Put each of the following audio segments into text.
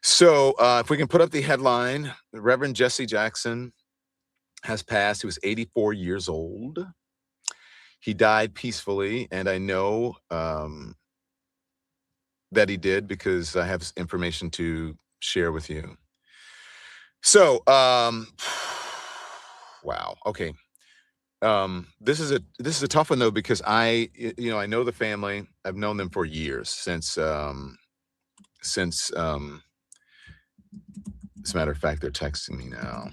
So, if we can put up the headline, the Reverend Jesse Jackson has passed. He was 84 years old. He died peacefully, and I know that he did because I have information to share with you. So, wow. Okay. This is a tough one though because I know the family. I've known them for years since. As a matter of fact, they're texting me now.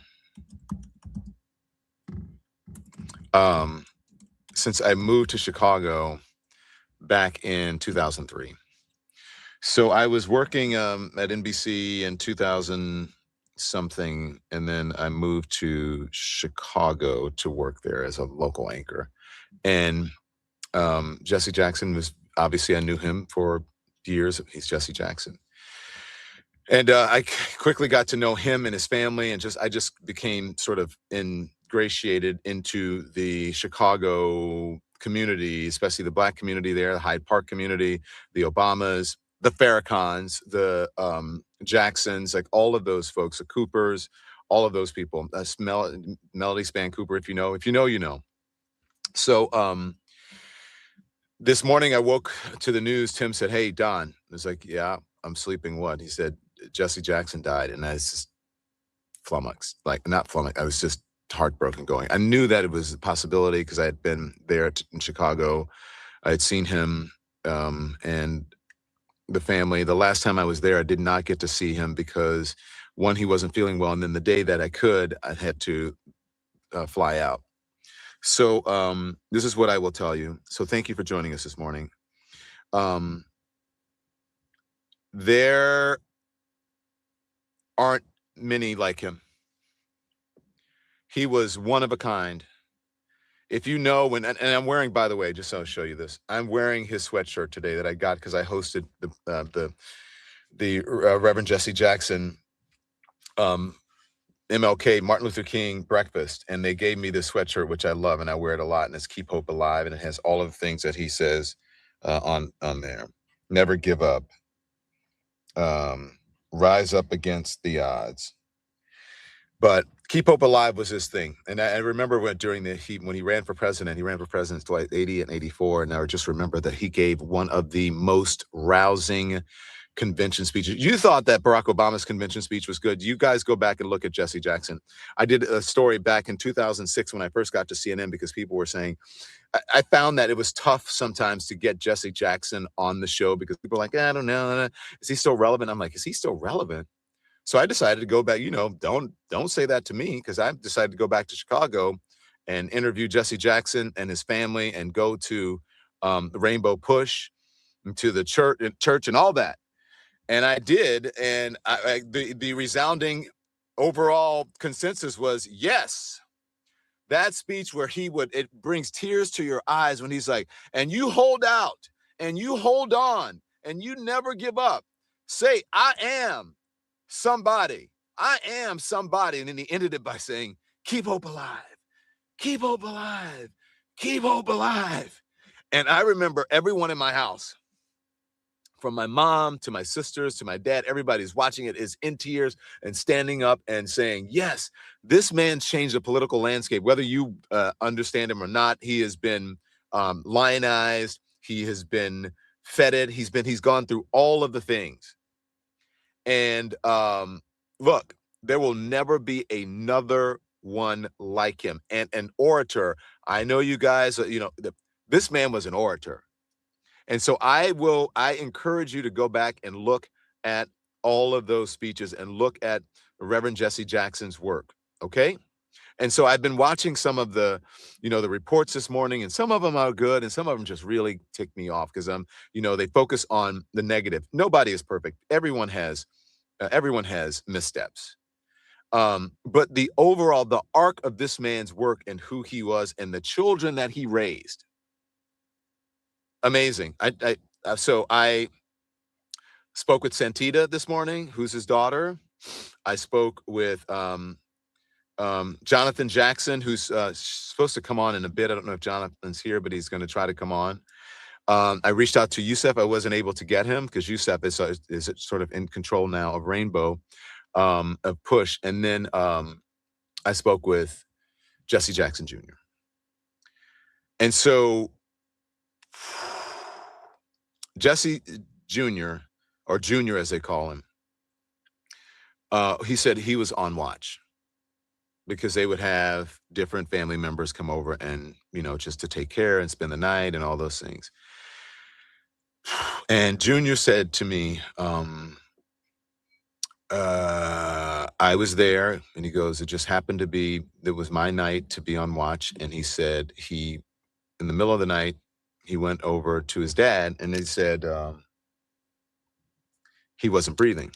Um, since I moved to Chicago back in 2003. So I was working at NBC in 2000 something, and then I moved to Chicago to work there as a local anchor. And Jesse Jackson was obviously, I knew him for years. He's Jesse Jackson. And I quickly got to know him and his family, and I just became sort of ingratiated into the Chicago community, especially the Black community there, the Hyde Park community, the Obamas, the Farrakhans, the Jacksons, like all of those folks, the Coopers, all of those people. Melody Span Cooper, if you know, you know. So this morning I woke to the news. Tim said, "Hey, Don." I was like, "Yeah, I'm sleeping." What? He said, "Jesse Jackson died." And I was just flummoxed, like not flummoxed. I was just heartbroken going. I knew that it was a possibility because I had been there in Chicago. I had seen him and the family. The last time I was there, I did not get to see him because one, he wasn't feeling well. And then the day that I could, I had to fly out. So this is what I will tell you. So thank you for joining us this morning. There aren't many like him. He was one of a kind. If you know, and I'm wearing, by the way, just so I'll show you this, I'm wearing his sweatshirt today that I got because I hosted the Reverend Jesse Jackson MLK Martin Luther King breakfast, and they gave me this sweatshirt, which I love, and I wear it a lot, and it's Keep Hope Alive, and it has all of the things that he says on there. Never give up. Rise up against the odds. But Keep Hope Alive was his thing. And I remember when he ran for president twice, 80 and 84. And I just remember that he gave one of the most rousing convention speeches. You thought that Barack Obama's convention speech was good. You guys go back and look at Jesse Jackson. I did a story back in 2006 when I first got to CNN because people were saying, I found that it was tough sometimes to get Jesse Jackson on the show because people are like, I don't know. Is he still relevant? I'm like, is he still relevant? So I decided to go back, don't say that to me, because I decided to go back to Chicago and interview Jesse Jackson and his family and go to the Rainbow Push and to the church and all that. And I did. And the resounding overall consensus was, yes, that speech where it brings tears to your eyes when he's like, and you hold out and you hold on and you never give up. Say, I am somebody. I am somebody. And then he ended it by saying, keep hope alive, keep hope alive, keep hope alive. And I remember everyone in my house, from my mom to my sisters to my dad, everybody's watching it, is in tears and standing up and saying, yes, this man's changed the political landscape. Whether you understand him or not, he has been lionized. He has been feted. He's gone through all of the things. And look, there will never be another one like him. And an orator, I know you guys, this man was an orator. And so I encourage you to go back and look at all of those speeches and look at Reverend Jesse Jackson's work, okay? And so I've been watching some of the reports this morning, and some of them are good, and some of them just really tick me off because they focus on the negative. Nobody is perfect. Everyone has missteps. But the arc of this man's work and who he was and the children that he raised, amazing. So I spoke with Santita this morning, who's his daughter. I spoke with Jonathan Jackson, who's supposed to come on in a bit. I don't know if Jonathan's here, but he's going to try to come on. I reached out to Youssef. I wasn't able to get him because Youssef is sort of in control now of Rainbow, of Push. And then I spoke with Jesse Jackson Jr. And so Jesse Jr., or Junior as they call him, he said he was on watch because they would have different family members come over and, just to take care and spend the night and all those things. And Junior said to me, I was there, and he goes, it just happened to be, it was my night to be on watch. And he said in the middle of the night, he went over to his dad, and he said he wasn't breathing.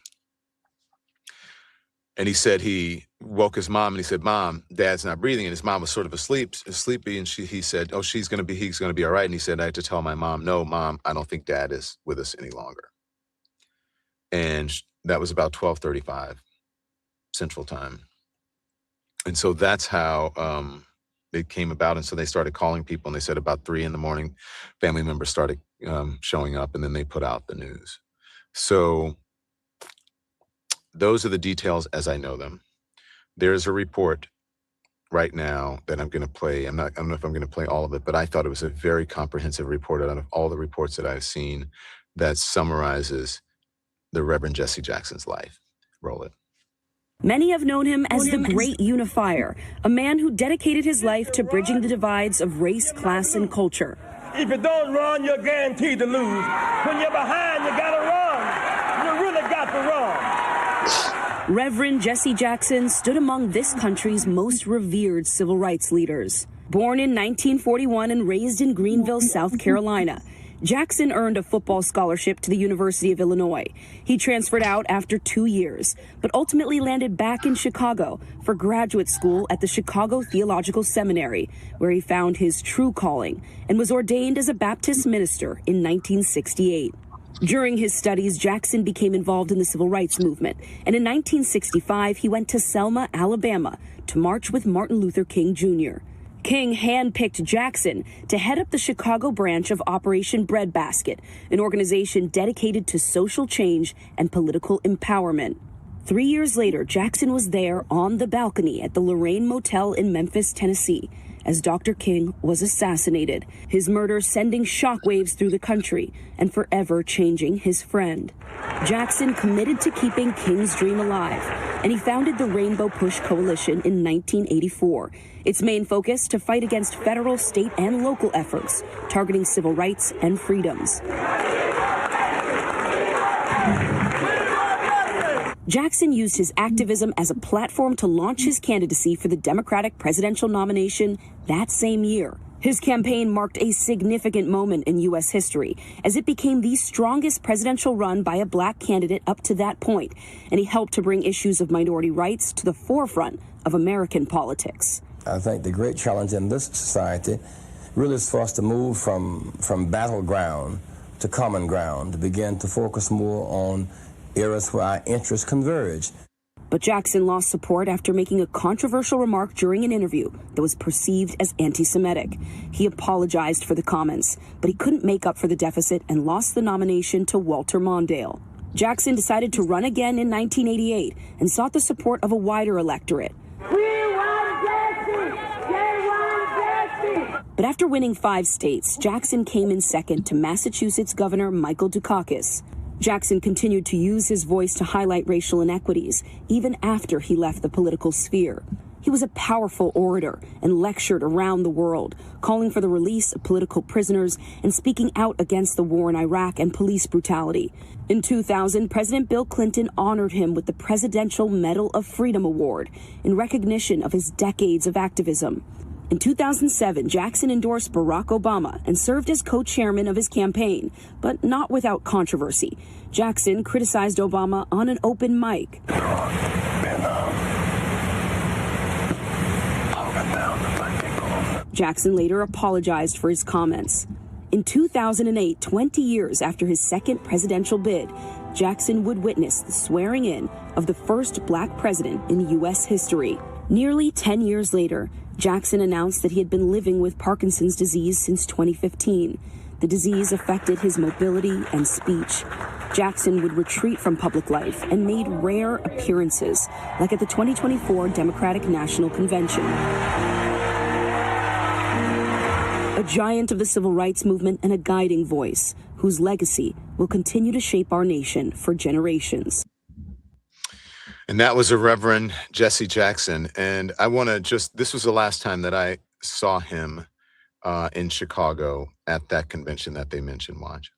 And he said he woke his mom, and he said, Mom, Dad's not breathing. And his mom was sort of sleepy. And he said, oh, he's going to be all right. And he said, I had to tell my mom, no, Mom, I don't think Dad is with us any longer. And that was about 12:35 Central Time. And so that's how it came about. And so they started calling people, and they said about 3 a.m, family members started showing up, and then they put out the news. So those are the details as I know them. There's a report right now that I'm going to play. I don't know if I'm going to play all of it, but I thought it was a very comprehensive report out of all the reports that I've seen that summarizes the Reverend Jesse Jackson's life. Roll it. Many have known him as the Great Unifier, a man who dedicated his life to bridging the divides of race, class, and culture. If you don't run, you're guaranteed to lose. When you're behind, you gotta run. You really got to run. Reverend Jesse Jackson stood among this country's most revered civil rights leaders. Born in 1941 and raised in Greenville, South Carolina, Jackson earned a football scholarship to the University of Illinois. He transferred out after 2 years, but ultimately landed back in Chicago for graduate school at the Chicago Theological Seminary, where he found his true calling and was ordained as a Baptist minister in 1968. During his studies, Jackson became involved in the civil rights movement, and in 1965, he went to Selma, Alabama, to march with Martin Luther King Jr. King handpicked Jackson to head up the Chicago branch of Operation Breadbasket, an organization dedicated to social change and political empowerment. 3 years later, Jackson was there on the balcony at the Lorraine Motel in Memphis, Tennessee, as Dr. King was assassinated, his murder sending shockwaves through the country and forever changing his friend. Jackson committed to keeping King's dream alive, and he founded the Rainbow Push Coalition in 1984. Its main focus to fight against federal, state, and local efforts targeting civil rights and freedoms. Jackson used his activism as a platform to launch his candidacy for the Democratic presidential nomination that same year. His campaign marked a significant moment in U.S. history, as it became the strongest presidential run by a black candidate up to that point, and he helped to bring issues of minority rights to the forefront of American politics. I think the great challenge in this society really is for us to move from battleground to common ground, to begin to focus more on areas where our interests converge. But Jackson lost support after making a controversial remark during an interview that was perceived as anti-Semitic. He apologized for the comments, but he couldn't make up for the deficit and lost the nomination to Walter Mondale. Jackson decided to run again in 1988 and sought the support of a wider electorate. But after winning 5 states, Jackson came in second to Massachusetts Governor Michael Dukakis. Jackson continued to use his voice to highlight racial inequities, even after he left the political sphere. He was a powerful orator and lectured around the world, calling for the release of political prisoners and speaking out against the war in Iraq and police brutality. In 2000, President Bill Clinton honored him with the Presidential Medal of Freedom Award in recognition of his decades of activism. In 2007, Jackson endorsed Barack Obama and served as co-chairman of his campaign, but not without controversy. Jackson criticized Obama on an open mic. Jackson later apologized for his comments. In 2008, 20 years after his second presidential bid, Jackson would witness the swearing in of the first black president in U.S. history. Nearly 10 years later, Jackson announced that he had been living with Parkinson's disease since 2015. The disease affected his mobility and speech. Jackson would retreat from public life and made rare appearances, like at the 2024 Democratic National Convention. A giant of the civil rights movement and a guiding voice whose legacy will continue to shape our nation for generations. And that was a Reverend Jesse Jackson. And I want to this was the last time that I saw him in Chicago at that convention that they mentioned. Watch.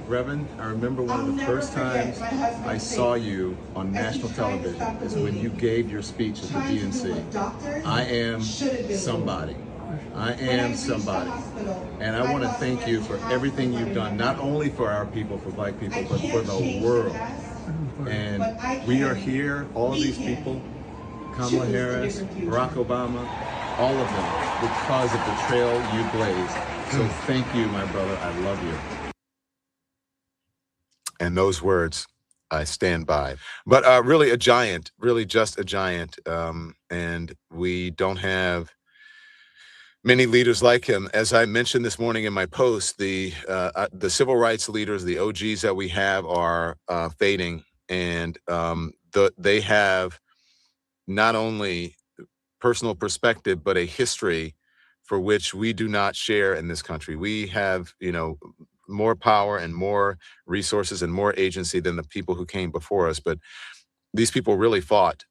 Reverend, I remember one of the first times I saw you on national television is when you gave your speech at the DNC. I am somebody. I am somebody. And I want to thank you for everything you've done, not only for our people, for Black people, but for the world. And we are here, all of these people, Kamala Harris, Barack Obama, all of them, because of the trail you blazed. So thank you, my brother. I love you. And those words I stand by. But really a giant, really just a giant. And we don't have many leaders like him. As I mentioned this morning in my post, the civil rights leaders, the OGs that we have are fading. And they have not only personal perspective, but a history for which we do not share in this country. We have, more power and more resources and more agency than the people who came before us. But these people really fought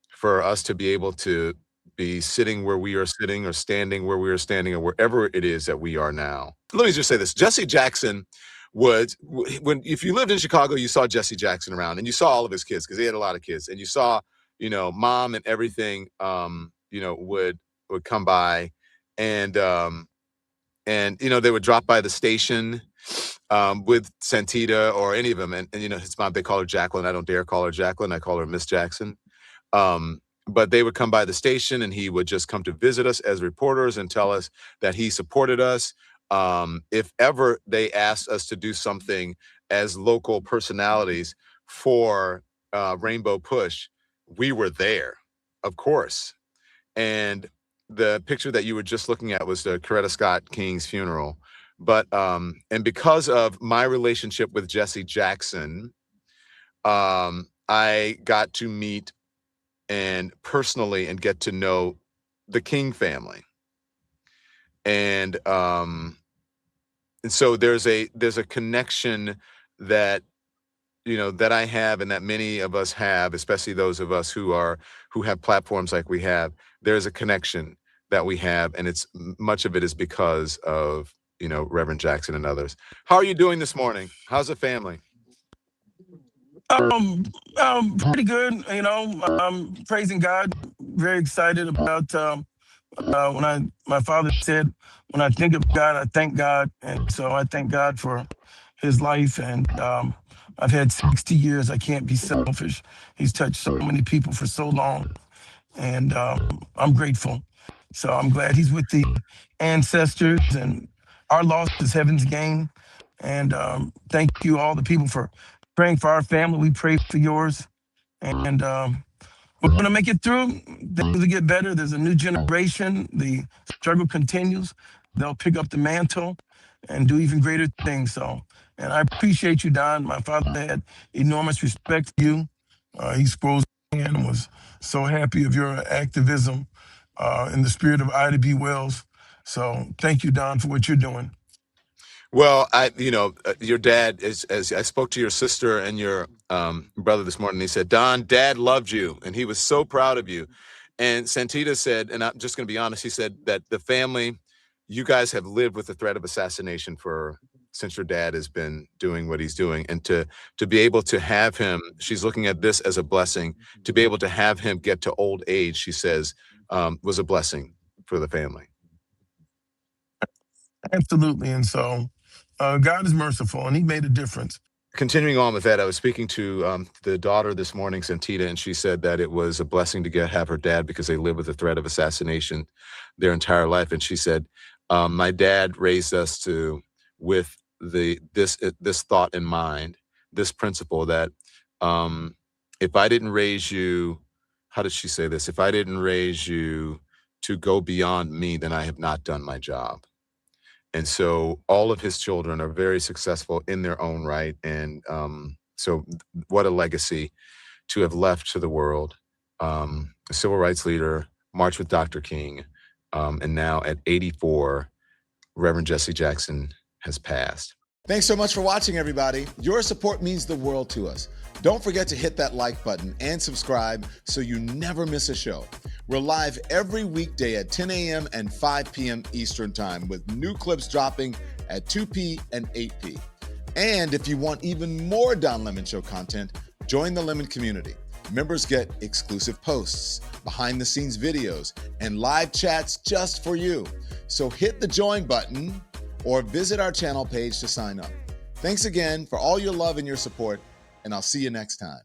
for us to be able to be sitting where we are sitting or standing where we are standing or wherever it is that we are now. Let me just say this. Jesse Jackson if you lived in Chicago, you saw Jesse Jackson around and you saw all of his kids because he had a lot of kids, and you saw, mom and everything, would come by and they would drop by the station with Santita or any of them. And his mom, they call her Jacqueline. I don't dare call her Jacqueline. I call her Miss Jackson. But they would come by the station and he would just come to visit us as reporters and tell us that he supported us. If ever they asked us to do something as local personalities for Rainbow Push, we were there, of course. And the picture that you were just looking at was the Coretta Scott King's funeral. But and because of my relationship with Jesse Jackson, I got to meet and personally and get to know the King family. And so there's a connection that that I have and that many of us have, especially those of us who have platforms like we have. There's a connection that we have, and it's much of it is because of Reverend Jackson and others. How are you doing this morning? How's the family? Pretty good. I'm praising God. Very excited about my father said, when I think of God, I thank God. And so I thank God for his life. And I've had 60 years. I can't be selfish. He's touched so many people for so long. And I'm grateful. So I'm glad he's with the ancestors, and our loss is heaven's gain. And thank you, all the people, for praying for our family. We pray for yours. And we're going to make it through. Things will get better. There's a new generation. The struggle continues. They'll pick up the mantle and do even greater things. So, and I appreciate you, Don. My father had enormous respect for you. He scrolls and was so happy of your activism in the spirit of Ida B. Wells. So thank you, Don, for what you're doing. Well, your dad, as I spoke to your sister and your brother this morning, he said, Don, Dad loved you, and he was so proud of you. And Santita said, and I'm just going to be honest, he said that the family, you guys have lived with the threat of assassination since your dad has been doing what he's doing. And to be able to have him, she's looking at this as a blessing, to be able to have him get to old age, she says, was a blessing for the family. Absolutely. And so God is merciful, and he made a difference. Continuing on with that, I was speaking to the daughter this morning, Santita, and she said that it was a blessing to have her dad because they live with the threat of assassination their entire life. And she said, my dad raised us with this thought in mind, this principle that if I didn't raise you, how did she say this? If I didn't raise you to go beyond me, then I have not done my job. And so all of his children are very successful in their own right. And so what a legacy to have left to the world. A civil rights leader, marched with Dr. King, and now at 84, Reverend Jesse Jackson has passed. Thanks so much for watching, everybody. Your support means the world to us. Don't forget to hit that like button and subscribe so you never miss a show. We're live every weekday at 10 a.m. and 5 p.m. Eastern Time with new clips dropping at 2 p. and 8 p. And if you want even more Don Lemon Show content, join the Lemon community. Members get exclusive posts, behind-the-scenes videos, and live chats just for you. So hit the join button or visit our channel page to sign up. Thanks again for all your love and your support, and I'll see you next time.